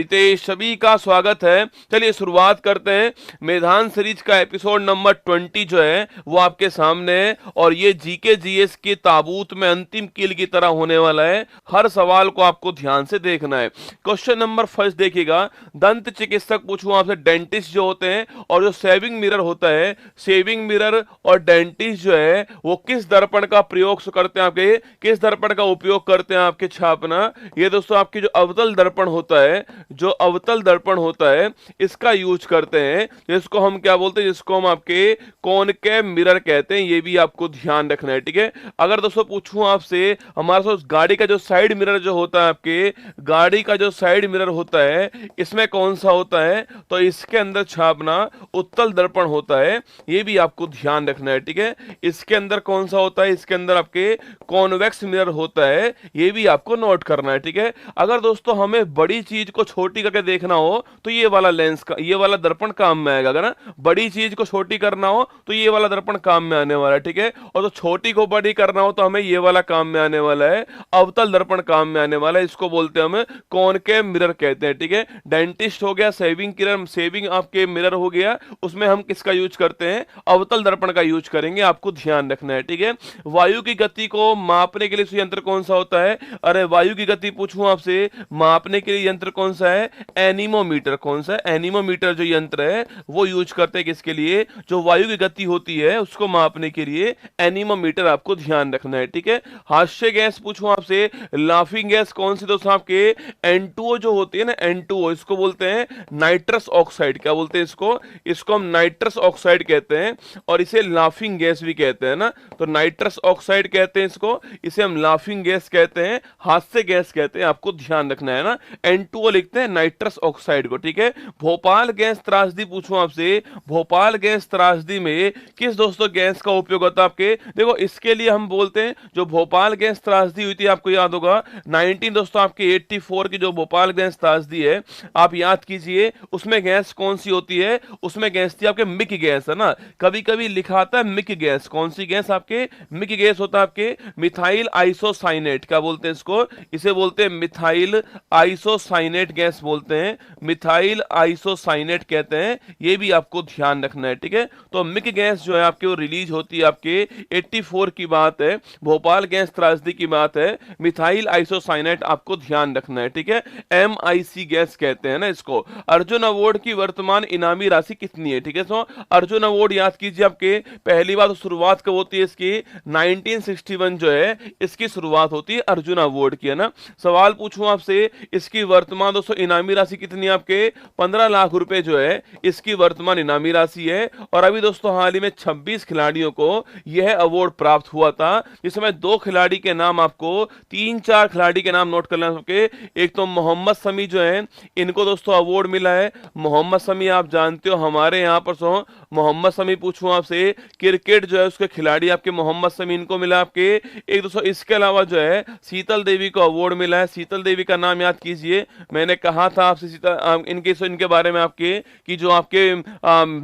रितेश सभी का स्वागत है। चलिए शुरुआत करते हैं। मैदान सीरीज का एपिसोड नंबर 20 जो है वो आपके सामने है और ये जीके जीएस के ताबूत में अंतिम कील की तरह होने वाला है। हर सवाल को आपको ध्यान से देखना है। क्वेश्चन नंबर फर्स्ट देखिएगा। दंत चिकित्सक पूछूं आपसे, डेंटिस्ट जो होते हैं और जो सेविंग मिरर होता है, सेविंग मिरर और डेंटिस्ट जो है वो किस दर्पण का प्रयोग करते हैं, आपके किस दर्पण का उपयोग करते हैं आपके छापना। ये दोस्तों आपकी जो अवतल दर्पण होता है, जो अवतल दर्पण होता है इसका यूज करते हैं, जिसको हम क्या बोलते हैं, जिसको हम आपके कॉनकेव मिरर कहते हैं। ये भी आपको ध्यान रखना है, ठीक है। अगर दोस्तों पूछूं आपसे, हमारे पास गाड़ी का जो साइड मिरर जो होता है, आपके गाड़ी का जो साइड मिरर होता है इसमें कौन सा होता है, तो इसके अंदर छापना उत्तल दर्पण होता है। ये भी आपको ध्यान रखना है, ठीक है। इसके अंदर कौन सा होता है, इसके अंदर आपके कॉन्वेक्स मिरर होता है। ये भी आपको नोट करना है, ठीक है। अगर दोस्तों हमें बड़ी चीज को छोटी करके देखना हो तो ये वाला लेंस का, ये वाला दर्पण काम में आएगा। अगर ना बड़ी चीज को छोटी करना हो तो ये वाला दर्पण काम में आने वाला है, ठीक है। और तो छोटी को बड़ी करना हो तो हमें ये वाला काम में आने वाला है, अवतल दर्पण काम में आने वाला है। इसको बोलते हैं हम कॉनकेव मिरर कहते हैं, ठीक है। डेंटिस्ट हो गया, सेविंग किरर, सेविंग आपके मिरर हो गया, उसमें हम किसका यूज करते हैं, अवतल दर्पण का यूज करेंगे। आपको ध्यान रखना है, ठीक है। वायु की गति को मापने के लिए यंत्र कौन सा होता है, अरे वायु की गति पूछूं आपसे, मापने के लिए यंत्र कौन सा है, एनीमोमीटर। कौन सा है, एनीमोमीटर जो यंत्र है वो यूज करते हैं किसके लिए, जो वायु की गति होती है उसको मापने के लिए एनीमोमीटर आपको ध्यान रखना है, ठीक है। हास्य गैस पूछूं आपसे, लाफिंग गैस कौन सी, दोस्तों आपके N2O जो होती है ना, N2O, इसको बोलते हैं नाइट्रस ऑक्साइड। क्या बोलते हैं इसको, इसको हम नाइट्रस ऑक्साइड कहते हैं और इसे लाफिंग गैस भी कहते हैं ना। तो नाइट्रस ऑक्साइड कहते हैं इसको, इसे हम लाफिंग गैस कहते हैं, हास्य गैस कहते हैं। आपको ध्यान रखना है ना, N2O लिखते हैं नाइट्रस ऑक्साइड को, ठीक है। भोपाल गैस त्रासदी पूछूं आपसे, भोपाल गैस त्रासदी में किस दोस्तों गैस का उपयोग होता है आपके, देखो इसके लिए हम बोलते हैं, जो भोपाल गैस त्रासदी हुई थी आपको याद होगा 19 दोस्तों आपके 84 की जो भोपाल गैस त्रासदी है, आप याद कीजिए उसमें गैस कौन सी होती है, उसमें गैस थी आपके मिक गैस, है ना। कभी कभी लिखा आता है मिक गैस, कौन सी गैस, आपके मिक गैस होता है आपके मिथाइल आइसोसाइनेट। क्या बोलते हैं इसको, इसे बोलते हैं मिथाइल आइसोसाइनेट गैस बोलते हैं, मिथाइल आइसोसाइनेट कहते हैं। ये भी आपको ध्यान रखना है, ठीक है। तो मिक गैस जो है आपके वो रिलीज होती है आपके 84 की बात है, भोपाल गैस त्रासदी की बात है, मिथाइल आइसोसाइनेट आपको ध्यान रखना है, ठीक है। MIC गैस कहते हैं ना इसको। अर्जुन अवार्ड की वर्तमान इनामी राशि कितनी है, ठीक है। तो अर्जुन अवार्ड याद कीजिए, आपके पहली बार तो शुरुआत कब होती है इसकी, 1961 जो है इसकी शुरुआत होती है अर्जुन अवार्ड की, है ना। सवाल पूछूं आपसे, इसकी वर्तमान दोस्तों इनामी राशि कितनी है, आपके 15 लाख रुपए जो है इसकी वर्तमान इनामी राशि है। और अभी दोस्तों हाल ही में 26 खिलाड़ियों को यह अवार्ड प्राप्त हुआ था, जिसमें 2 खिलाड़ी के नाम, आपको 3-4 खिलाड़ी के नाम नोट कर लेना सबके। एक तो मोहम्मद शमी जो है, इनको दोस्तों अवार्ड मिला है। मोहम्मद शमी आप जानते हो हमारे यहाँ पर सो, मोहम्मद शमी पूछूं आपसे, क्रिकेट जो है उसके खिलाड़ी आपके मोहम्मद शमी, इनको मिला आपके एक दोस्तों। इसके अलावा जो है शीतल देवी को अवार्ड मिला है। शीतल देवी का नाम याद कीजिए, मैंने कहा था आपसे इनके बारे में आपके, कि जो आपके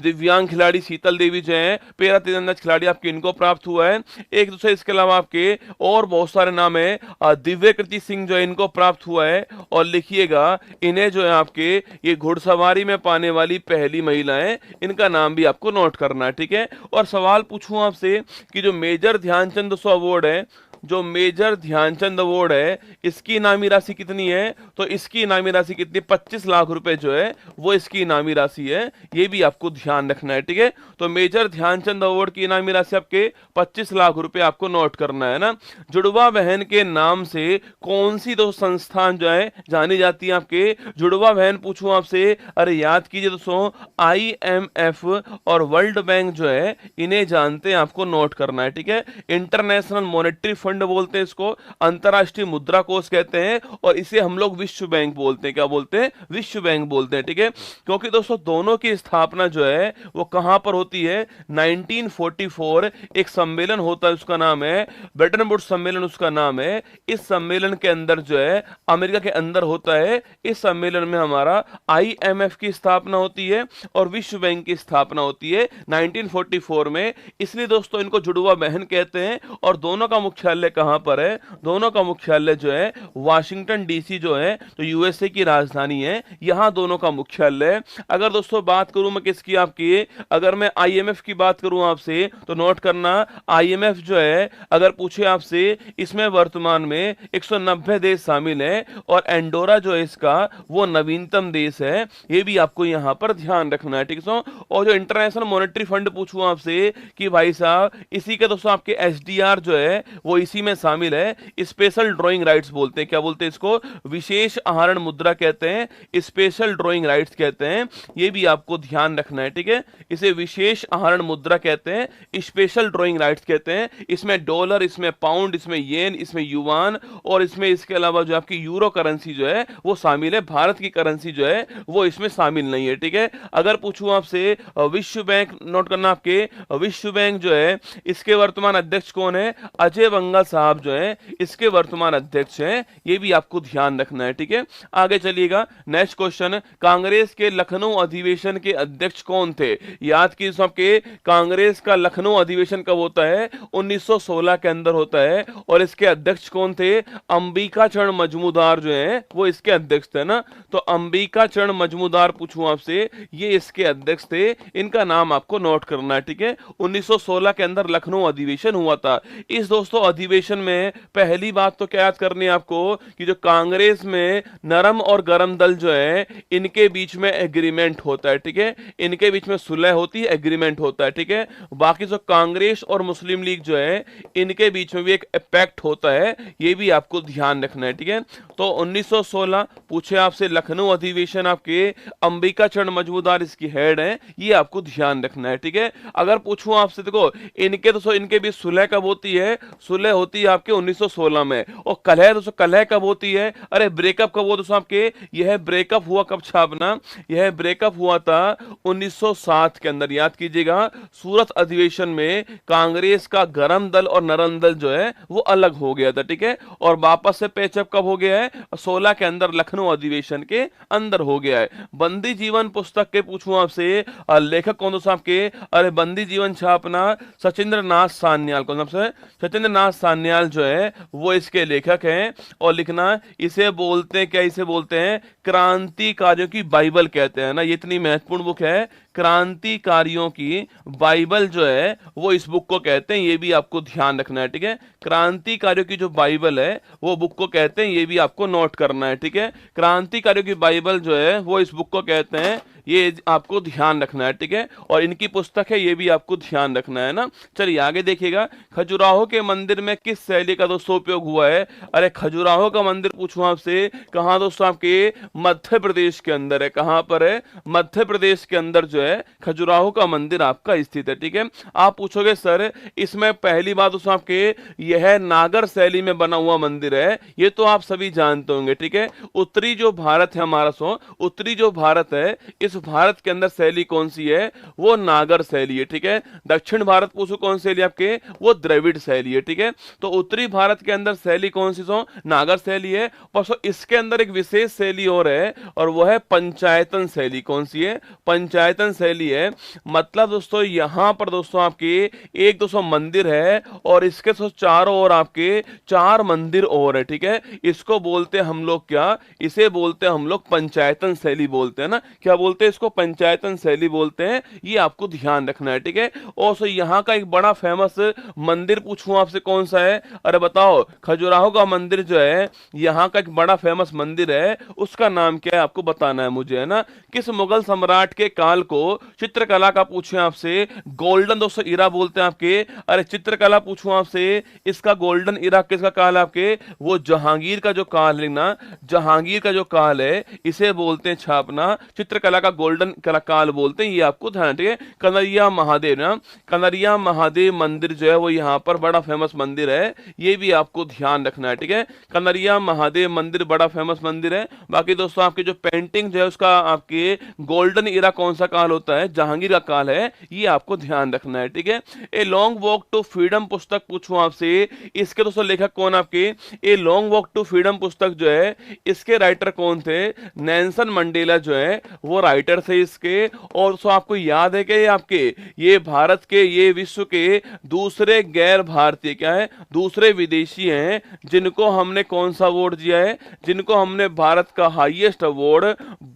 दिव्यांग खिलाड़ी शीतल देवी जो है, पैरा तीरंदाज खिलाड़ी आपके, इनको प्राप्त हुआ है। एक दूसरे इसके अलावा आपके और बहुत सारे नाम है, दिव्य कृति सिंह जो है इनको प्राप्त हुआ है। और लिखिएगा इन्हें जो है आपके ये घुड़सवारी में पाने वाली पहली महिला है, इनका नाम भी आपको नोट करना है, ठीक है। और सवाल पूछूं आपसे कि जो मेजर ध्यानचंद अवार्ड है, जो मेजर ध्यानचंद अवार्ड है, इसकी इनामी राशि कितनी है, तो इसकी इनामी राशि कितनी, 25 लाख रुपए जो है वो इसकी इनामी राशि है। ये भी आपको ध्यान रखना है, ठीक है। तो मेजर ध्यानचंद अवार्ड की इनामी राशि आपके 25 लाख रुपए आपको नोट करना है ना। जुड़वा बहन के नाम से कौन सी दो संस्थान जो है जानी जाती है, आपके जुड़वा बहन पूछूं आपसे, अरे याद कीजिए दोस्तों, IMF और वर्ल्ड बैंक जो है इन्हें जानते हैं, आपको नोट करना है, ठीक है। इंटरनेशनल मॉनेटरी फंड बोलते हैं इसको, अंतरराष्ट्रीय मुद्रा कोष कहते हैं, और इसे हम लोग विश्व बैंक बोलते हैं। क्या बोलते हैं, विश्व बैंक बोलते हैं, ठीक है। क्योंकि दोस्तों दोनों की स्थापना जो है वो कहां पर होती है, 1944 एक सम्मेलन होता है, उसका नाम है ब्रेटन वुड्स सम्मेलन, उसका नाम है। इस सम्मेलन के अंदर जो है अमेरिका के अंदर होता है, इस सम्मेलन में हमारा IMF की स्थापना होती है और विश्व बैंक की स्थापना होती है 1944 में। इसलिए दोस्तों इनको जुड़वा बहन कहते हैं और दोनों का मुख्यालय मुख्यालय कहाँ पर है? दोनों का मुख्यालय जो है वाशिंगटन डीसी जो है तो यूएसए की राजधानी है, यहाँ दोनों का मुख्यालय है। अगर दोस्तों बात करूं मैं किसकी आपकी, अगर मैं आईएमएफ की बात करूं आपसे तो नोट करना, आईएमएफ जो है अगर पूछे आपसे इसमें वर्तमान में 190 देश शामिल हैं और एंडोरा जो है इसका वो नवीनतम देश है, ये भी आपको यहाँ पर ध्यान रखना है, ठीक है। और जो इंटरनेशनल मॉनेटरी फंड पूछूं आपसे कि भाई साहब इसी के दोस्तों आपके एसडीआर जो है वो इसी में शामिल है, स्पेशल ड्राइंग राइट्स बोलते हैं, क्या बोलते हैं इसको? विशेष आहरण मुद्रा कहते हैं, स्पेशल ड्राइंग राइट्स कहते हैं, ये भी आपको ध्यान रखना है, ठीक है। इसे विशेष आहरण मुद्रा कहते हैं, स्पेशल ड्राइंग राइट्स कहते हैं। इसमें डॉलर, इसमें पाउंड, इसमें येन, इसमें युवान और इसमें इसके अलावा जो आपकी यूरो करेंसी जो है वो शामिल है। भारत की करेंसी जो है वो इसमें शामिल नहीं है, ठीक है। अगर पूछूं आपसे विश्व बैंक, नोट करना आपके विश्व बैंक जो है इसके वर्तमान अध्यक्ष कौन है? अजय बंगा साहब जो है इसके वर्तमान अध्यक्ष हैं, ये भी आपको ध्यान रखना है, ठीक है। आगे चलिएगा, नेक्स्ट क्वेश्चन, कांग्रेस के लखनऊ अधिवेशन के अध्यक्ष कौन थे? याद कीजिए आपके कांग्रेस का लखनऊ अधिवेशन कब होता है? 1916 के अंदर होता है और इसके अध्यक्ष कौन थे? अंबिका चरण मजमूदार जो है वो इसके अध्यक्ष थे ना, तो अंबिका चरण मजमूदार पूछूं आपसे, ये इसके अध्यक्ष थे, इनका नाम आपको नोट करना है, ठीक है। 1916 के अंदर लखनऊ अधिवेशन हुआ था। इस दोस्तों अधिवेशन में पहली बात तो क्या याद करनी है आपको कि जो कांग्रेस में नरम और गरम दल जो है इनके बीच में एग्रीमेंट होता है, ठीक है, इनके बीच में सुलह होती है, एग्रीमेंट होता है, ठीक है। बाकी जो कांग्रेस और मुस्लिम लीग जो है इनके बीच में भी एक पैक्ट होता है, ये भी आपको ध्यान रखना है, ठीक है। तो 1916 पूछे आपसे लखनऊ अधिवेशन, आपके अंबिका चरण मजमूदार इसकी हेड है, ये आपको ध्यान रखना है, ठीक है। अगर पूछूं आपसे, देखो इनके दोस्तों इनके बीच सुलह कब होती है? सुलह होती है आपके 1916 में। और कलह दोस्तों, कलह कब होती है? अरे ब्रेकअप कब हुआ दोस्तों आपके? यह ब्रेकअप हुआ कब छापना, यह ब्रेकअप हुआ था 1907 के अंदर, याद कीजिएगा। सूरत अधिवेशन में कांग्रेस का गरम दल और नरम दल जो है वो अलग हो गया था, ठीक है। और वापस से पेचअप कब हो गया है? 16 के अंदर लखनऊ अधिवेशन के अंदर हो गया है। बंदी जीवन पुस्तक के पूछूं आपसे लेखक कौन दोस्तों आपके? अरे बंदी जीवन छापना सचिंद्र नाथ सान्याल, कौन से? सचिंद्र नाथ सान्याल जो है वो इसके लेखक हैं। और लिखना, इसे बोलते हैं क्या? इसे बोलते हैं क्रांतिकारियों की बाइबल कहते हैं ना, ये इतनी महत्वपूर्ण बुक है, क्रांतिकारियों की बाइबल जो है वो इस बुक को कहते हैं, ये भी आपको ध्यान रखना है, ठीक है। क्रांतिकारियों की जो बाइबल है वो बुक को कहते हैं, ये भी आपको नोट करना है, ठीक है। क्रांतिकारियों की बाइबल जो है वो इस बुक को कहते हैं, ये आपको ध्यान रखना है, ठीक है। और इनकी पुस्तक है, ये भी आपको ध्यान रखना है ना। चलिए आगे देखिएगा, खजुराहो के मंदिर में किस शैली का दोस्तों उपयोग हुआ है? अरे खजुराहो का मंदिर पूछूं आपसे, कहां दोस्तों? आपके मध्य प्रदेश के अंदर है। कहां पर है? मध्य प्रदेश के अंदर जो है खजुराहो का मंदिर आपका स्थित है, ठीक है। आप पूछोगे सर इसमें पहली बात दोस्तों आपके यह नागर शैली में बना हुआ मंदिर है, ये तो आप सभी जानते होंगे, ठीक है। उत्तरी जो भारत है हमारा, उत्तरी जो भारत है, इस भारत के अंदर शैली कौन सी है? वो नागर शैली है, ठीक है। दक्षिण भारत पूछो कौन शैली आपके? वो द्रविड़ शैली है, ठीक है। तो उत्तरी भारत के अंदर शैली कौन सी? नागर शैली है। पर इसके अंदर एक विशेष शैली और है, और वो है पंचायतन शैली। कौन सी है? पंचायतन शैली है। मतलब दोस्तों यहां पर दोस्तों आपके एक दोस्तों मंदिर है और इसके चारों ओर आपके 4 मंदिर और है, ठीक है। इसको बोलते हैं हम लोग क्या? इसे बोलते हैं हम लोग पंचायतन शैली बोलते हैं ना। क्या बोलते हैं इसको? पंचायतन शैली बोलते हैं, ये आपको ध्यान रखना है, ठीक है। और यहाँ का एक बड़ा फेमस मंदिर पूछूं आपसे कौन सा है? अरे बताओ, खजुराहो का मंदिर जो है यहाँ का एक बड़ा फेमस मंदिर है, उसका नाम क्या है आपको बताना है मुझे, है ना। किस मुगल सम्राट के काल को चित्रकला का पूछे आपसे गोल्डन दोस्तों इरा बोलते हैं आपके? अरे चित्रकला पूछूं आपसे, इसका गोल्डन इरा किसका काल है आपके? वो जहांगीर का जो काल है ना, जहांगीर का जो काल है इसे बोलते हैं छापना, चित्रकला का गोल्डन काल बोलते हैं, ये आपको ध्यान, ठीक है। कनरिया महादेव ना, कनरिया महादेव मंदिर जो है वो यहाँ पर बड़ा फेमस मंदिर है, ये भी आपको ध्यान रखना है, ठीक है। कनरिया महादेव मंदिर बड़ा फेमस मंदिर है। बाकी दोस्तों आपकी जो पेंटिंग जो है उसका आपके गोल्डन इरा कौन सा कहा काल होता है, जहांगीर का काल है, ये आपको ध्यान रखना है, ठीक है। A long walk to freedom पुस्तक पूछूं आपसे, इसके दोस्तों लेखक कौन आपके? A long walk to freedom पुस्तक जो है इसके राइटर कौन थे? नेल्सन मंडेला जो है वो राइटर थे इसके। और दोस्तों आपको याद है कि ये भारत के, ये विश्व के दूसरे गैर भारतीय क्या है, दूसरे विदेशी हैं जिनको हमने कौन सा अवार्ड दिया है, जिनको हमने भारत का हाईएस्ट अवार्ड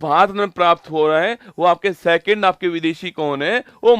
भारत में प्राप्त हो रहा है, वो आपके सेकंड आपके विदेशी कौन है? वो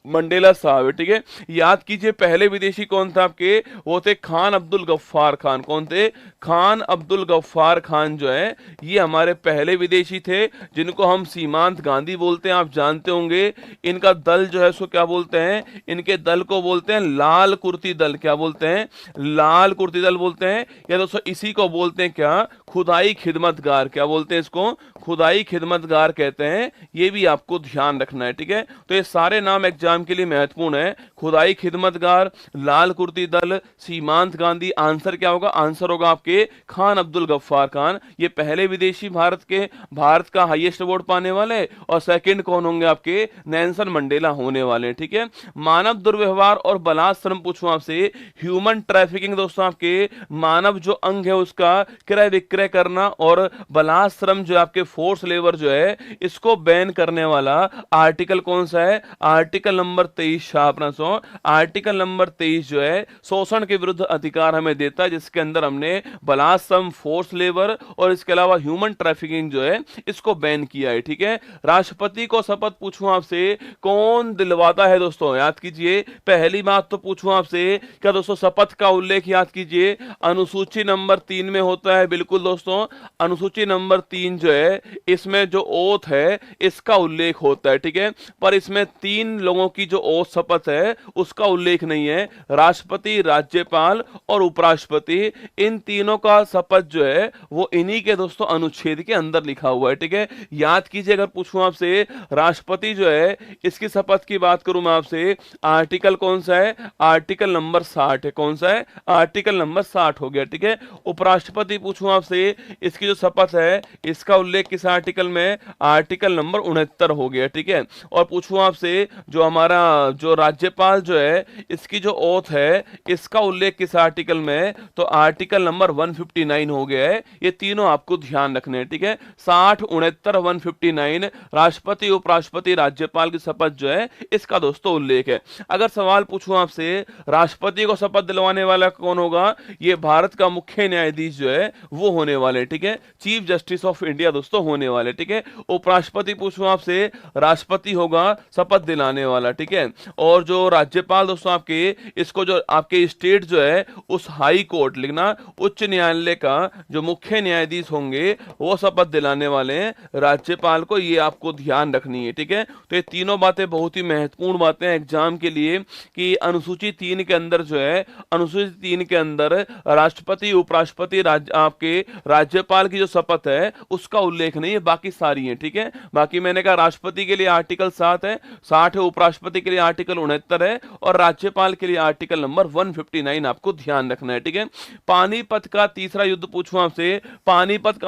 मंडेला साहब है, ठीक है। याद कीजिए पहले विदेशी कौन था आपके? वो थे खान अब्दुल गफ्फार खान। कौन थे? खान अब्दुल गफ्फार खान जो है ये हमारे पहले विदेशी थे, जिनको हम सीमांत गांधी बोलते हैं, आप जानते होंगे। इनका दल जो है उसको क्या बोलते हैं? इनके दल को बोलते हैं लाल कुर्ती दल। क्या बोलते हैं? लाल कुर्ती दल बोलते हैं। या दोस्तों इसी को बोलते हैं क्या? खुदाई खिदमतगार। क्या बोलते हैं इसको? खुदाई खिदमतगार कहते हैं। ये भी आपको ध्यान रखना है, ठीक है। तो ये सारे नाम एग्जाम के लिए महत्वपूर्ण है। खुदाई खिदमतगार, लाल कुर्ती दल, सीमांत गांधी। आंसर क्या होगा? आंसर होगा आपके खान अब्दुल गफ्फार खान। ये पहले विदेशी भारत के, भारत का हाईएस्ट अवार्ड पाने वाले। और सेकंड कौन होंगे आपके? नेल्सन मंडेला होने वाले, ठीक है। मानव दुर्व्यवहार और बलात्श्रम पूछूं आपसे। ह्यूमन ट्रैफिकिंग दोस्तों आपके मानव जो अंग है उसका क्रय विक्रय करना और बलात्श्रम जो आपके फोर्स लेबर जो है इसको बैन करने वाला आर्टिकल कौन सा है? Article number 23 छापना। आर्टिकल नंबर 23 जो है शोषण के विरुद्ध अधिकार हमें देता है, जिसके अंदर हमने बलात्सम, फोर्स लेबर और इसके अलावा ह्यूमन ट्रैफिकिंग जो है इसको बैन किया है, ठीक है। राष्ट्रपति को शपथ पूछूं आपसे, कौन दिलवाता है दोस्तों? याद कीजिए पहली बात तो पूछूं आपसे, क्या दोस्तों शपथ का उल्लेख याद कीजिए अनुसूची नंबर 3 में होता है। बिल्कुल दोस्तों, अनुसूची नंबर 3 जो है इसमें जो ओथ है इसका उल्लेख होता है, ठीक है। पर इसमें 3 लोगों की जो ओथ शपथ है उसका उल्लेख नहीं है। राष्ट्रपति, राज्यपाल और उपराष्ट्रपति, इन तीनों का शपथ जो है वो इन्हीं के दोस्तों अनुच्छेद के अंदर लिखा हुआ है, ठीक है। याद कीजिए अगर पूछूं आपसे राष्ट्रपति जो है इसकी शपथ की बात करूं मैं आपसे, आर्टिकल कौन सा है? आर्टिकल नंबर 60 है। कौन सा है? आर्टिकल नंबर 60 हो गया, ठीक है। उपराष्ट्रपति पूछूं आपसे, इसकी जो शपथ है इसका उल्लेख किस आर्टिकल में? आर्टिकल नंबर 69 हो गया, ठीक है। और पूछूं आपसे जो हमारा जो राज्यपाल जो है इसकी जो ओथ है इसका उल्लेख किस आर्टिकल में? तो आर्टिकल नंबर 159 हो गया है। ये तीनों आपको ध्यान रखने हैं, ठीक है। 60, 69, 159 राष्ट्रपति, उपराष्ट्रपति, राज्यपाल की शपथ जो है इसका दोस्तों उल्लेख है। अगर सवाल पूछूं आपसे राष्ट्रपति को शपथ दिलवाने वाला कौन होगा? ये भारत का मुख्य न्यायाधीश जो है वो होने वाले, ठीक है। चीफ जस्टिस ऑफ इंडिया दोस्तों होने वाले, ठीक है। उपराष्ट्रपति पूछूं आपसे, राष्ट्रपति होगा शपथ दिलाने वाला, ठीक है। और जो राज्यपाल दोस्तों आपके, इसको जो आपके स्टेट जो है उस हाई कोर्ट लिखना, उच्च न्यायालय का जो मुख्य न्यायाधीश होंगे वो शपथ दिलाने वाले हैं राज्यपाल को। ये आपको ध्यान रखनी है, ठीक है। तो ये तीनों बातें बहुत ही महत्वपूर्ण बातें हैं एग्जाम के लिए कि अनुसूची 3 के अंदर जो है, अनुसूची 3 के अंदर राष्ट्रपति, उपराष्ट्रपति, आपके राज्यपाल की जो शपथ है उसका उल्लेख नहीं है, बाकी सारी है, ठीक है। बाकी मैंने कहा राष्ट्रपति के लिए आर्टिकल 7 है, 60 है, उपराष्ट्रपति के लिए आर्टिकल 69 है और राज्यपाल के लिए आर्टिकल नंबर 159 आपको ध्यान रखना है, ठीक है। पानीपत का तीसरा युद्ध पूछूं आपसे, पानीपत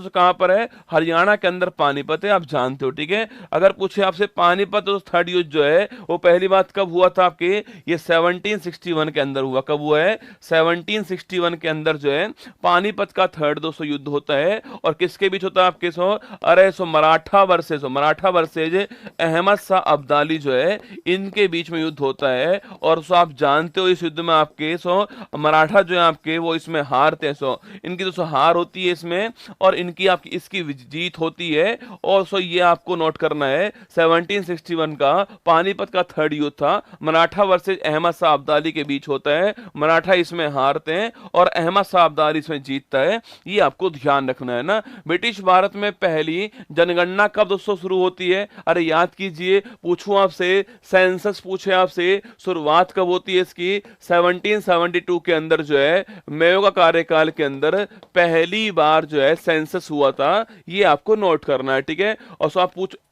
कहां पर है? हरियाणा के अंदर पानीपत है, आप जानते हो, ठीक है। अगर पूछे आपसे पानीपत तो थर्ड युद्ध जो है वो पहली बात कब हुआ था आपके? ये 1761 के अंदर हुआ। कब हुआ है? 1761 के अंदर जो है पानीपत का थर्ड दोस्तों युद्ध होता है। और किसके बीच होता है आपके? मराठा वर्सेज अहमद शाह अब्दाली जो है इनके बीच में युद्ध होता है। और आप जानते हो इस युद्ध में आपके मराठा जो है आपके वो इसमें हारते हैं। इनकी दोस्तों हार होती है इसमें और इनकी आपकी इसकी जीत होती है। और ये आपको नोट करना है 1761 का पानीपत का थर्ड युद्ध था, मराठा वर्सेज अहमद शाह अब्दाली के बीच होता है। मराठा इसमें हारते हैं और अहमद शाह अब्दाली इसमें जीतता है। ये आपको ध्यान रखना है ना। ब्रिटिश भारत में पहली जनगणना कब दोस्तों शुरू होती है? अरे याद कीजिए, पूछूं आपसे सेंसस पूछे आपसे, शुरुआत कब होती है इसकी? 1772 के अंदर जो है मेयो का कार्यकाल के अंदर पहली बार जो है सेंसस हुआ था। ये आपको नोट करना है, ठीक है। और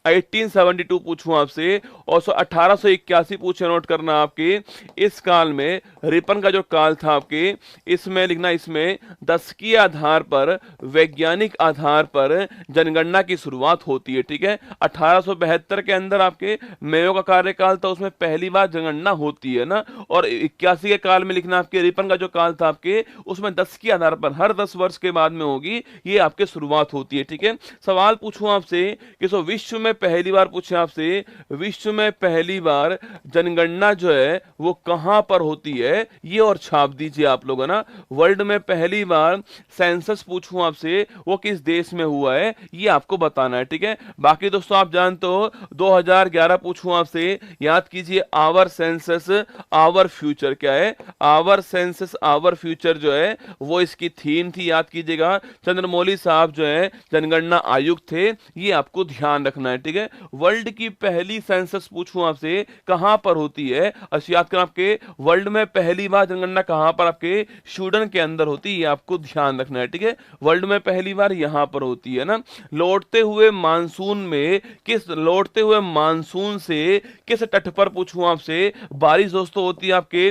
1872 पूछूं आपसे, और 1881 पूछे, नोट करना आपके। इस काल में रिपन का जो काल था आपके, इसमें लिखना, इसमें दशकीय आधार पर, वैज्ञानिक आधार पर जनगणना की शुरुआत होती है, ठीक है। 1872 के अंदर आपके मेयो का कार्यकाल था, उसमें पहली बार जनगणना होती है ना। और 81 के काल में लिखना आपके रिपन का जो काल था आपके, उसमें 10 के आधार पर हर 10 वर्ष के बाद में होगी, ये आपके शुरुआत होती है, ठीक है। सवाल पूछूं आपसे कि विश्व में पहली बार, पूछे आपसे, विश्व में पहली बार जनगणना जो है वो कहां पर होती है, ये और छाप दीजिए आप लोग, है ना। वर्ल्ड में पहली बार सेंसस पूछूं आपसे, वो किस देश में हुआ है, ये आपको बताना है, ठीक है। बाकी दोस्तों आप जानते हो 2011 पूछूं आपसे, याद कीजिए, आवर सेंसस आवर फ्यूचर क्या है, आवर सेंसस आवर फ्यूचर जो है वो इसकी थीम थी, याद कीजिएगा। चंद्रमौली साहब जो है जनगणना आयुक्त थे, ये आपको ध्यान रखना है, ठीक है। वर्ल्ड की पहली सेंसस पूछूं आपसे कहां पर होती है, याद करना आपके, वर्ल्ड में पहली बार जनगणना कहां पर, आपके स्वीडन के अंदर होती है, ये आपको ध्यान रखना है, ठीक है। वर्ल्ड में पहली बार यहां पर होती है ना। लौटते हुए मानसून में लौटते हुए मानसून से किस तट पर, पूछूं आपसे, बारिश दोस्तों होती है आपके।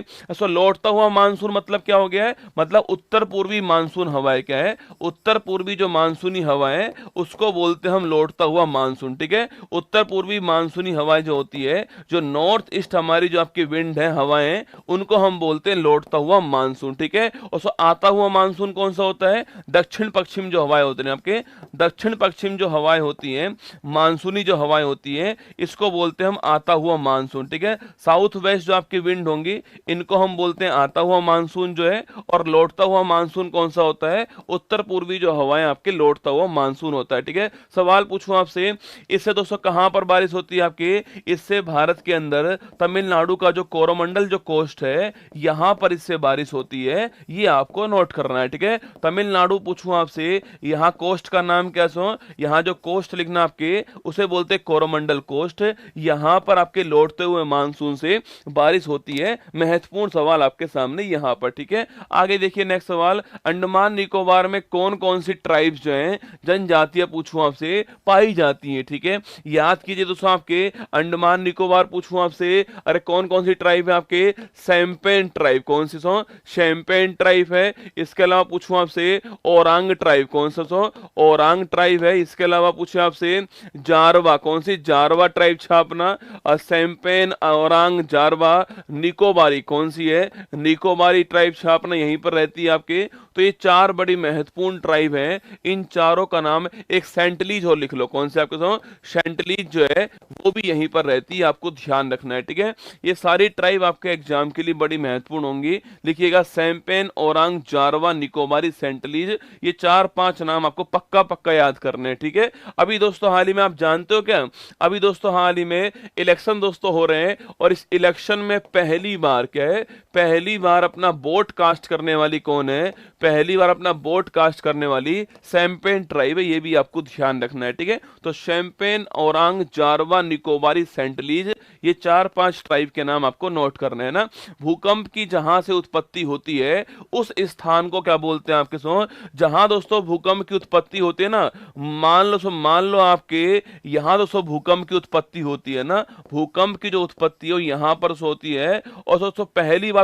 लौटता हुआ मानसून मतलब क्या हो गया है, मतलब उत्तर पूर्वी मानसून हवाएं क्या है, उत्तर पूर्वी जो मानसूनी हवाएं, उसको बोलते हैं हम लौटता हुआ मानसून, ठीक है। उत्तर पूर्वी मानसूनी हवाएं जो होती है, जो नॉर्थ ईस्ट हमारी जो आपकी विंड है, हवाएं, उनको हम बोलते हैं लौटता हुआ मानसून, ठीक है। और आता हुआ मानसून कौन सा होता है, दक्षिण पश्चिम जो हवाएं होती हैं आपके, दक्षिण पश्चिम जो हवाएं होती हैं, मानसूनी जो हवाएं होती हैं, इसको बोलते हैं हम आता हुआ मानसून, ठीक है। साउथ वेस्ट जो आपकी विंड होंगी, इनको हम बोलते हैं आता हुआ मानसून जो है। और लौटता हुआ मानसून कौन सा होता है, उत्तर पूर्वी जो हवाएं आपके लौटता हुआ मानसून होता है, ठीक है। सवाल पूछूं आपसे, इससे दोस्तों कहां पर बारिश होती है आपके, इससे भारत के अंदर तमिलनाडु का जो कोरोमंडल जो कोस्ट है, यहां पर इससे बारिश होती है, ये आपको नोट करना है, ठीक है। तमिलनाडु पूछूं आपसे, यहां कोस्ट का नाम क्या सो, यहां जो कोस्ट लिखना आपके, उसे बोलते हैं कोरोमंडल कोस्ट, यहां पर आपके लौटते हुए मानसून से बारिश होती है। महत्वपूर्ण सवाल आपके सामने यहां पर, ठीक है। आगे देखिए नेक्स्ट सवाल, अंडमान निकोबार में कौन कौन सी ट्राइब्स जो हैं, जनजातियां पूछूं आपसे, पाई जाती हैं, ठीक है। याद कीजिए दोस्तों आपके अंडमान निकोबार पूछूं आपसे, अरे कौन कौन सी ट्राइब है आपके, सैम्पेन ट्राइब, कौन सी सो, शैम्पेन ट्राइब है। इसके अलावा पूछूं आपसे ओरांग ट्राइब, कौन सा सो, ओरांग ट्राइब है। इसके अलावा पूछे आपसे जारवा, कौन सी, जारवा ट्राइब छापना, सैम्पेन, ओरांग, जारवा। निकोबारी कौन सी है, निकोबारी ट्राइब छापना, यहीं पर रहती है आपके। तो ये चार बड़ी महत्वपूर्ण ट्राइब हैं, इन चारों का नाम, एक सेंटलीज और लिख लो, कौन से आपके साथ, सेंटलीज जो है वो भी यहीं पर रहती है, आपको ध्यान रखना है, ठीक है। ये सारी ट्राइब आपके एग्जाम के लिए बड़ी महत्वपूर्ण होंगी, लिखिएगा सैम्पेन, ओरांग, जारवा, निकोबारी, सेंटलीज, ये 4-5 नाम आपको पक्का पक्का याद करने हैं, ठीक है। अभी दोस्तों हाल ही में आप जानते हो क्या, अभी दोस्तों हाल ही में इलेक्शन दोस्तों हो रहे हैं, और इस इलेक्शन में पहली बार क्या है, पहली बार अपना वोट कास्ट करने वाली कौन है, पहली बार अपना वोट कास्ट करने वाली सैम्पेन ट्राइब है, ये भी आपको ध्यान रखना है, ठीक है। तो सैम्पेन, ओरांग, जारवा, निकोबारी, सेंटलीज, ये 4-5 ट्राइब के नाम आपको नोट करने हैं ना। भूकंप की जहां से उत्पत्ति होती है, उस स्थान को क्या बोलते हैं आपके सो, जहां दोस्तों भूकंप की उत्पत्ति होती है ना, मान लो आपके यहां दोस्तों भूकंप की उत्पत्ति होती है ना, भूकंप की जो उत्पत्ति है यहां पर होती है। और दोस्तों पहली बार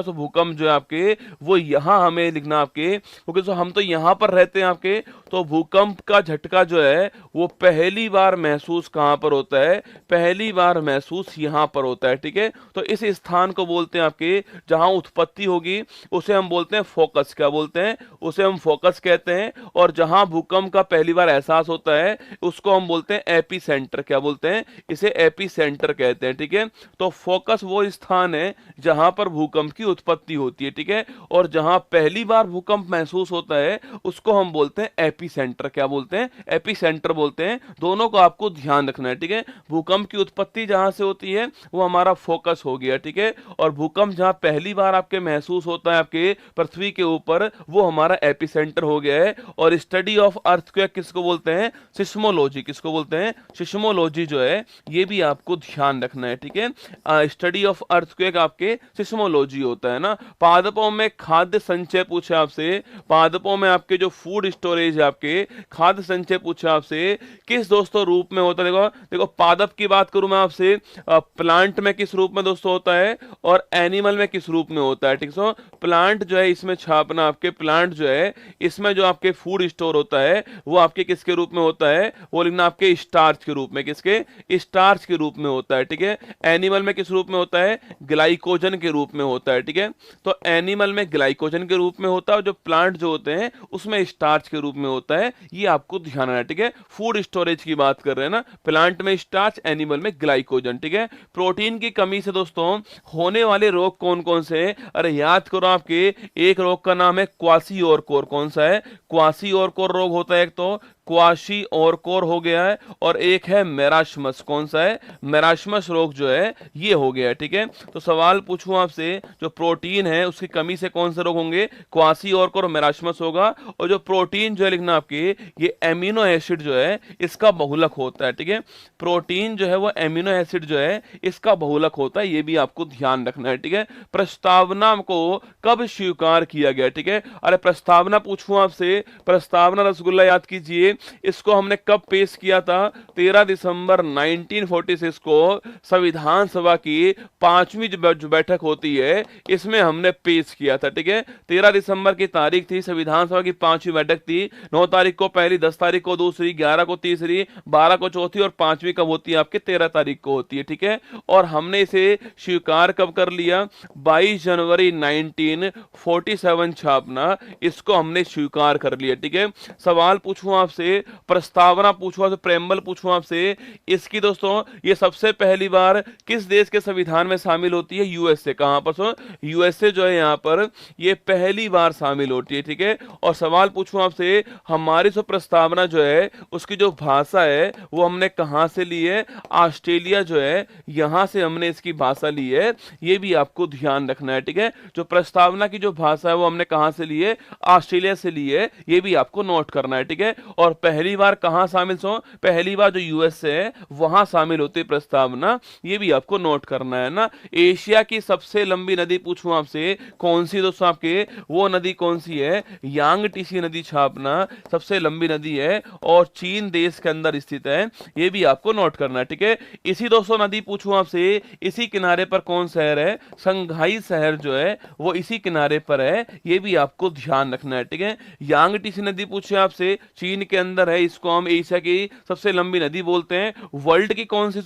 भूकंप जो है आपके, वो यहां हमें लिखना आपके, क्योंकि हम तो यहां पर रहते हैं आपके। तो भूकंप का झटका जो है वो पहली बार महसूस कहां पर होता है, पहली बार महसूस यहां पर होता है, ठीक है। तो इस स्थान को बोलते हैं आपके, जहां उत्पत्ति होगी उसे हम बोलते हैं फोकस, क्या बोलते हैं, उसे हम फोकस कहते हैं। और जहां भूकंप का पहली बार एहसास होता है उसको हम बोलते हैं एपी सेंटर, क्या बोलते हैं, इसे एपी सेंटर कहते हैं, ठीक है। तो फोकस वो स्थान है जहां पर भूकंप की उत्पत्ति होती है, ठीक है। और जहां पहली बार भूकंप महसूस होता है उसको हम बोलते हैं एपी सेंटर, क्या बोलते हैं, एपी सेंटर बोलते हैं। दोनों को आपको ध्यान रखना है, ठीक है। भूकंप की उत्पत्ति जहां से होती है वो हमारा फोकस हो गया, ठीक है। और भूकंप जहां पहली बार आपके महसूस होता है आपके पृथ्वी के ऊपर, वो हमारा एपिसेंटर हो गया है। और स्टडी ऑफ अर्थक्वेक किसको बोलते हैं? सिस्मोलॉजी। किसको बोलते हैं? सिस्मोलॉजी जो है ये भी आपको ध्यान रखना है, ठीक है। स्टडी ऑफ अर्थक्वेक आपके सिस्मोलॉजी होता है ना। पादपों में खाद्य संचय पूछे आपसे, पादपों में आपके जो फूड स्टोरेज है आपके खाद्य संचय पूछे आपसे किस दोस्तों रूप में होता है? देखो देखो पादप की बात करूं मैं आपसे, प्लांट में किस रूप में दोस्तों होता है और एनिमल में किस रूप में होता है, ठीक है। प्लांट जो है इसमें छापना आपके, प्लांट जो है इसमें जो आपके फूड स्टोर होता है वो आपके किसके रूप में होता है? वो लिखना आपके स्टार्च के रूप में, किसके? स्टार्च के रूप में होता है, ठीक है। एनिमल में किस रूप में होता है? ग्लाइकोजन के रूप में होता है, ठीक है। तो एनिमल में ग्लाइकोजन के रूप में होता है और जो प्लांट जो होते हैं उसमें स्टार्च के रूप में होता है। ये आपको ध्यान रखना है, ठीक है। फूड स्टोरेज की बात कर रहे हैं ना, प्लांट में स्टार्च, एनिमल में ग्लाइकोजन, ठीक है। प्रोटीन की कमी से दोस्तों होने वाले रोग कौन कौन से हैं? अरे याद करो, आपके एक रोग का नाम है क्वासियोरकोर। कौन सा है? क्वासियोरकोर रोग होता है एक तो, क्वासियोरकोर हो गया है, और एक है मेरास्मस। कौन सा है? मेरास्मस रोग जो है ये हो गया है, ठीक है। तो सवाल पूछूं आपसे, जो प्रोटीन है उसकी कमी से कौन से रोग होंगे? क्वासियोरकोर और मेरास्मस होगा। और जो प्रोटीन जो है लिखना आपके, ये एमिनो एसिड जो है इसका बहुलक होता है, ठीक है। प्रोटीन जो है वो एमिनो एसिड जो है इसका बहुलक होता है, ये भी आपको ध्यान रखना है, ठीक है। प्रस्तावना को कब स्वीकार किया गया, ठीक है। अरे प्रस्तावना पूछूं आपसे, प्रस्तावना रसगुल्ला याद कीजिए, इसको हमने कब पेश किया था? 13 दिसंबर 1946 को संविधान सभा की 5वीं जो बैठक होती है इसमें हमने पेश किया था, ठीक है। 13 दिसंबर की तारीख थी, संविधान सभा की 5वीं बैठक थी। 9 तारीख को पहली, 10 तारीख को दूसरी, 11 को तीसरी, 12 को चौथी और 5वीं कब होती है? आपके 13 तारीख को होती है, ठीक है। और हमने इसे स्वीकार कब कर लिया? 22 जनवरी 1947 छापना, इसको हमने स्वीकार कर लिया, ठीक है। सवाल पूछूं आपसे, प्रस्तावना पूछूं आपसे, प्रेम्बल पूछूं आपसे, इसकी दोस्तों ये सबसे पहली बार किस देश के संविधान में शामिल होती है? यूएसए। कहां पर? यूएसए जो है यहां पर ये पहली बार शामिल होती है, ठीक है। और सवाल पूछूं आपसे, हमारी जो प्रस्तावना जो है उसकी जो भाषा है वो हमने कहां से ली है? ऑस्ट्रेलिया जो है यहां से हमने इसकी भाषा ली है, ये भी आपको ध्यान रखना है, ठीक है। जो प्रस्तावना की जो भाषा है वो हमने कहां से ली है? ऑस्ट्रेलिया से ली है, ये भी आपको नोट करना है, ठीक है। और पहली बार कहां शामिल हो? पहली बार जो यूएसए है वहां शामिल होती है प्रस्तावना, ये भी आपको नोट करना है ना। एशिया की सबसे लंबी नदी पूछूं आपसे, कौन सी दोस्तों? आपके वो नदी कौन सी है? यांगटीसी नदी छापना सबसे लंबी नदी है और चीन देश के अंदर स्थित है, ये भी आपको नोट करना है, ठीक है। इसी दोस्तों नदी पूछूं आपसे, इसी किनारे पर कौन शहर है? संघाई शहर जो है वो इसी किनारे पर है, ये भी आपको ध्यान रखना है, ठीक है। यांगटीसी नदी पूछे आपसे, चीन के अंदर है, इसको हम एशिया की सबसे लंबी नदी बोलते हैं। वर्ल्ड की कौन सी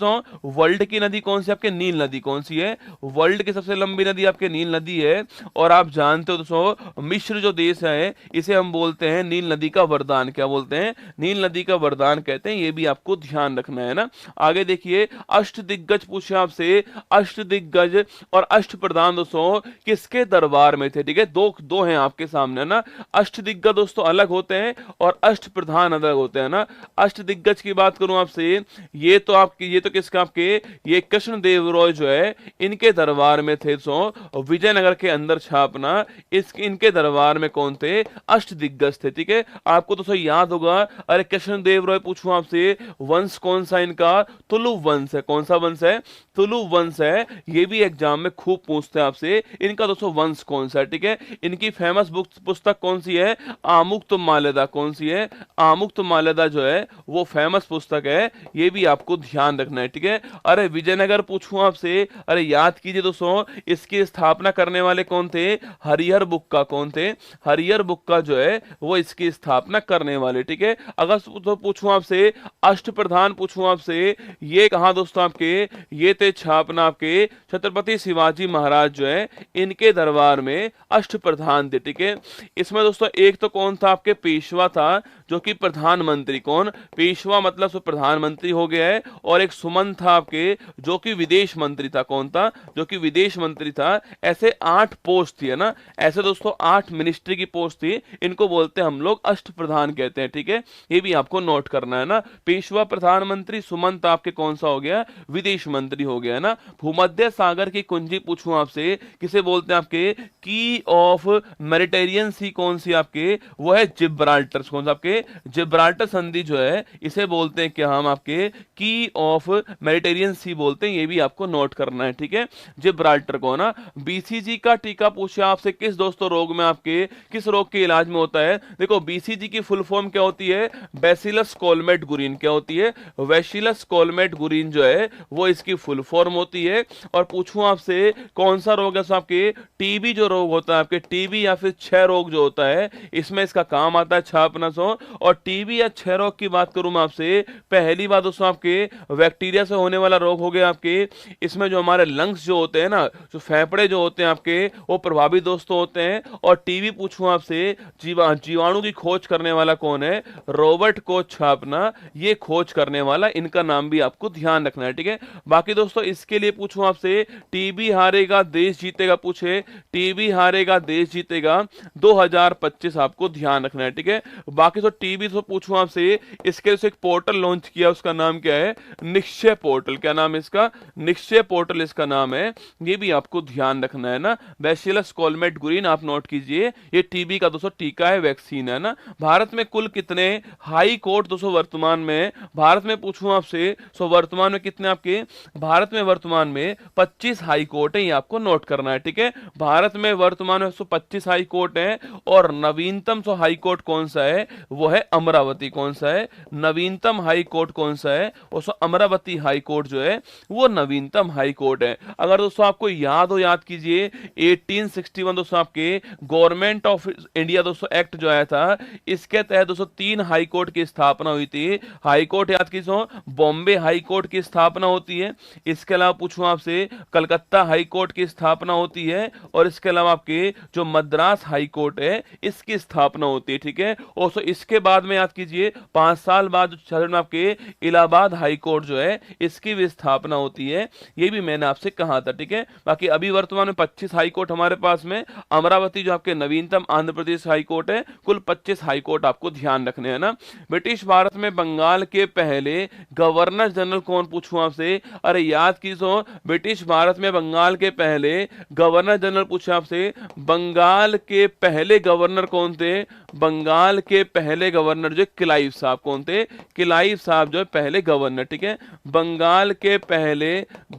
वर्ल्ड की नदी कौन सी? आपके नील नदी। कौन सी है? वर्ल्ड की सबसे लंबी नदी आपके नील नदी है। और आप जानते हो दोस्तों, मिस्र जो देश है इसे हम बोलते हैं नील नदी का वरदान। क्या बोलते हैं? नील नदी का वरदान कहते हैं, ये भी आपको ध्यान रखना है ना। आगे देखिए, अष्टदिग्गज पूछे आपसे, अष्टदिग्गज और अष्टप्रधान दोस्तों किसके दरबार में थे, ठीक है। दो हैं आपके सामने ना। अष्टदिग्गज दोस्तों अलग होते हैं और अष्टप्रधान अलग होते हैं ना। अष्टदिग्गज की बात करूं आपसे, ये तो किसका? आपके ये कृष्णदेव रॉय जो है इनके दरबार में थे। विजयनगर के अंदर छापना, इनके दरबार में कौन थे? अष्टदिग्गज थे, ठीक है। आपको दोस्तों याद होगा, अरे कृष्णदेव रॉय पूछूं आपसे, वंश कौन सा इनका? तुलु वंश है। कौन सा वंश है? तुलु वंश है, ये भी एग्जाम में खूब पूछते हैं आपसे। इनका दोस्तों वंश कौन सा है, ठीक है। इनकी फेमस बुक पुस्तक कौन सी है? आमुक्तमाल्यदा। कौन सी है? आमुक्तमाल्यदा जो है वो फेमस पुस्तक है, ये भी आपको ध्यान रखना है, ठीक है। अरे विजयनगर पूछूं आपसे, अरे याद कीजिए दोस्तों, इसकी स्थापना करने वाले कौन थे? हरिहर बुक्का। कौन थे? हरिहर बुक्का जो है वो इसकी स्थापना करने वाले, ठीक है। अगर तो पूछूं आपसे, अष्टप्रधान पूछूं आपसे, ये कहां दोस्तों? आपके ये थे छापना आपके छत्रपति शिवाजी महाराज जो है इनके दरबार में अष्टप्रधान थे, ठीक है। इसमें दोस्तों एक तो कौन था? आपके पेशवा था, जो कि प्रधानमंत्री, कौन, पेशवा मतलब सो प्रधानमंत्री हो गया है, और एक सुमन था आपके जो कि विदेश मंत्री था, कौन था, जो कि विदेश मंत्री था। ऐसे 8 पोस्ट थी, है ना, ऐसे दोस्तों 8 मिनिस्ट्री की पोस्ट थी, इनको बोलते हैं हम लोग अष्ट प्रधान कहते हैं, ठीक है, ये भी आपको नोट करना है ना। पेशवा प्रधानमंत्री, सुमंत आपके कौन सा हो गया, विदेश मंत्री हो गया, है ना। भूमध्य सागर की कुंजी पूछूं आपसे, किसे बोलते हैं आपके, की ऑफ मेडिटेरियन सी कौन सी आपके, वो है जिब्राल्टर, कौन सा आपके, जिब्राल्टर संधि जो है इसे बोलते हैं क्या हम आपके, की ऑफ मेडिटेरियन सी बोलते हैं, ये भी आपको नोट करना है, ठीक है, जिब्राल्टर को ना। बीसीजी का टीका पूछे आपसे, किस दोस्तों रोग में आपके, किस रोग के इलाज में होता है। देखो बीसीजी की फुल फॉर्म क्या होती है, बैसिलस कोलमेट गुरिन, क्या होती है, बैसिलस कोलमेट गुरिन जो है वो इसकी फुल फॉर्म होती है। और पूछूं आपसे कौन सा रोग है, आपके टीबी जो रोग होता है, आपके टीबी या फिर क्षय रोग जो होता है, इसमें इसका काम आता है छापना सो। और टीबी या क्षय रोग की बात करूं मैं आपसे, पहली बात दोस्तों आपके बैक्टीरिया से होने वाला रोग हो गया आपके, इसमें जो हमारे लंग्स जो होते हैं ना, जो फेफड़े जो होते हैं आपके, वो प्रभावित दोस्तों होते हैं। और टीबी पूछूं आपसे, जीवाणु की खोज करने वाला कौन है, रॉबर्ट कोच छापना, ये खोज करने वाला, इनका नाम भी आपको ध्यान रखना है, ठीक है। बाकी दोस्तों इसके लिए पूछूं आपसे, टीबी हारेगा देश जीतेगा, पूछे टीबी हारेगा देश जीतेगा 2025 आपको ध्यान रखना है, ठीक है। बाकी तो टीबी तो पूछूं आपसे, इसके लिए एक पोर्टल लॉन्च किया, उसका नाम क्या है, निश्चय पोर्टल, क्या नाम है इसका, निश्चय पोर्टल इसका नाम है, ये भी आपको ध्यान रखना है ना। बैसिलस कोलमेट गुरिन आप नोट कीजिए, ये टीबी का दोस्तों टीका है, वैक्सीन है ना। भारत में कुल कितने हाई कोर्ट दोस्तों वर्तमान में, भारत में पूछूं आपसे, सो वर्तमान में कितने आपके, भारत में वर्तमान में 25 हाई कोर्ट है, ये आपको नोट करना है, ठीक है। भारत में वर्तमान में 125 हाई कोर्ट है, और नवीनतम सो हाई कोर्ट कौन सा है, वो है अमरावती, कौन सा है, नवीनतम हाई कोर्ट कौन सा है, वो सो अमरावती हाई कोर्ट जो है वो नवीनतम हाई कोर्ट है। अगर दोस्तों आपको याद हो, याद कीजिए 1861 दोस्तों आपके गवर्नमेंट ऑफ इंडिया दोस्तों एक्ट जो आया था, इसके तहत दोस्तों 3 हाई कोर्ट की स्थापना हुई थी। हाई कोर्ट याद कीजिए, बॉम्बे हाई कोर्ट की स्थापना होती है, इसके अलावा पूछूं आपसे कलकत्ता हाई कोर्ट की स्थापना होती है, और इसके अलावा आपके जो मद्रास हाई कोर्ट है इसकी स्थापना होती है, ठीक है। और सो इसके बाद में याद कीजिए 5 साल बाद में आपके इलाहाबाद हाई कोर्ट जो है इसकी भी स्थापना होती है, ये भी मैंने आपसे कहा था, ठीक है। बाकी अभी वर्तमान में 25 हाई कोर्ट हमारे पास में, अमरावती जो आपके नवीनतम आंध्र प्रदेश हाई कोर्ट है, कुल 25 हाई कोर्ट आपको ध्यान रखने हैं ना। ब्रिटिश भारत में बंगाल के पहले गवर्नर जनरल कौन, पूछूं आपसे, अरे याद कीजिए, ब्रिटिश भारत में बंगाल के पहले गवर्नर जनरल पूछे आपसे, बंगाल के पहले गवर्नर कौन थे, बंगाल के पहले गवर्नर जो क्लाइव साहब कौन थे, क्लाइव साहब जो पहले गवर्नर, ठीक है। बंगाल के पहले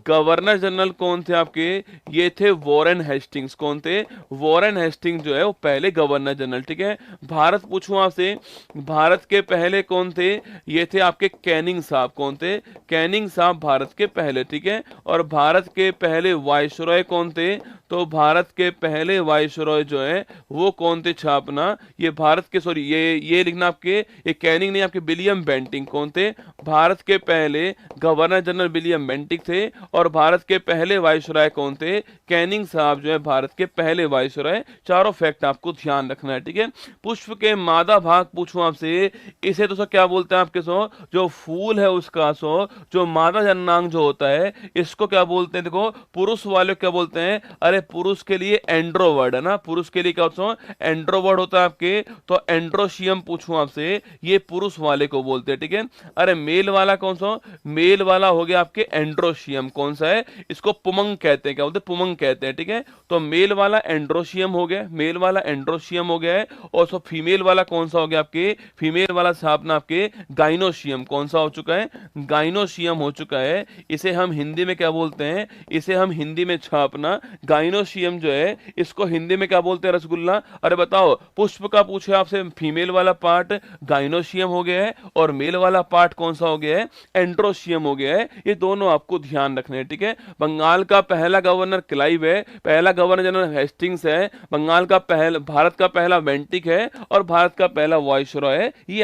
गवर्नर जनरल कौन थे आपके, ये थे वॉरेन हेस्टिंग्स, कौन थे, वॉरेन हेस्टिंग्स जो है वो पहले गवर्नर जनरल, ठीक है। भारत पूछूं आपसे, भारत के पहले कौन थे, ये थे आपके कैनिंग साहब, कौन थे, कैनिंग साहब भारत के पहले, ठीक है। और भारत के पहले वायसरॉय कौन थे, तो भारत के पहले वायसरॉय जो है वो कौन थे छापना, ये भारत के, सॉरी ये लिखना आपके, ये कैनिंग नहीं आपके, विलियम बेंटिंग कौन थे, भारत के पहले गवर्नर जनरल विलियम बेंटिंग थे। और भारत के पहले वायसरॉय कौन थे, कैनिंग साहब जो है भारत के पहले वायसरॉय। चारों फैक्ट आपको ध्यान रखना है, ठीक है। पुष्प के मादा भाग पूछूं आपसे, इसे तो क्या बोलते हैं आपके, सो जो फूल है उसका, सो जो मादा जननांग जो होता है इसको क्या बोलते हैं, देखो पुरुष वाले क्या बोलते हैं, अरे पुरुष के लिए एंड्रोवर्ड है ना, पुरुष के लिए क्या होता है, एंड्रोवर्ड होता है आपके, तो एंड्रोशियम पूछूं आपसे, ये पुरुष वाले को बोलते हैं, ठीक है। अरे मेल वाला कौन सा, मेल वाला हो गया आपके एंड्रोशियम, कौन सा है, इसको पुमंग कहते हैं, क्या बोलते हैं, पुमंग कहते हैं, ठीक है। तो मेल वाला एंड्रोशियम हो गया, मेल वाला एंड्रोशियम हो गया है। और सो फीमेल वाला कौन सा हो गया आपके, फीमेल वाला छापना आपके गाइनोशियम, कौन सा हो चुका है, गाइनोशियम हो चुका है। इसे हम हिंदी में क्या बोलते हैं, इसे हम हिंदी में छापना गाइनोशियम जो है इसको हिंदी में क्या बोलते हैं, रसगुल्ला। अरे बताओ, पुष्प का पूछे आपसे, फीमेल वाला पार्ट गाइनोशियम हो गया है, और मेल वाला पार्ट कौन सा हो गया है, एंड्रोशियम हो गया है। ये दोनों आपको ध्यान रखने हैं, ठीक है। बंगाल का पहला गवर्नर क्लाइव है, पहला गवर्नर जनरल हेस्टिंग्स है, बंगाल का पहला, भारत का पहला बेंटिक है, और भारत का पहला वायसरॉय है। ये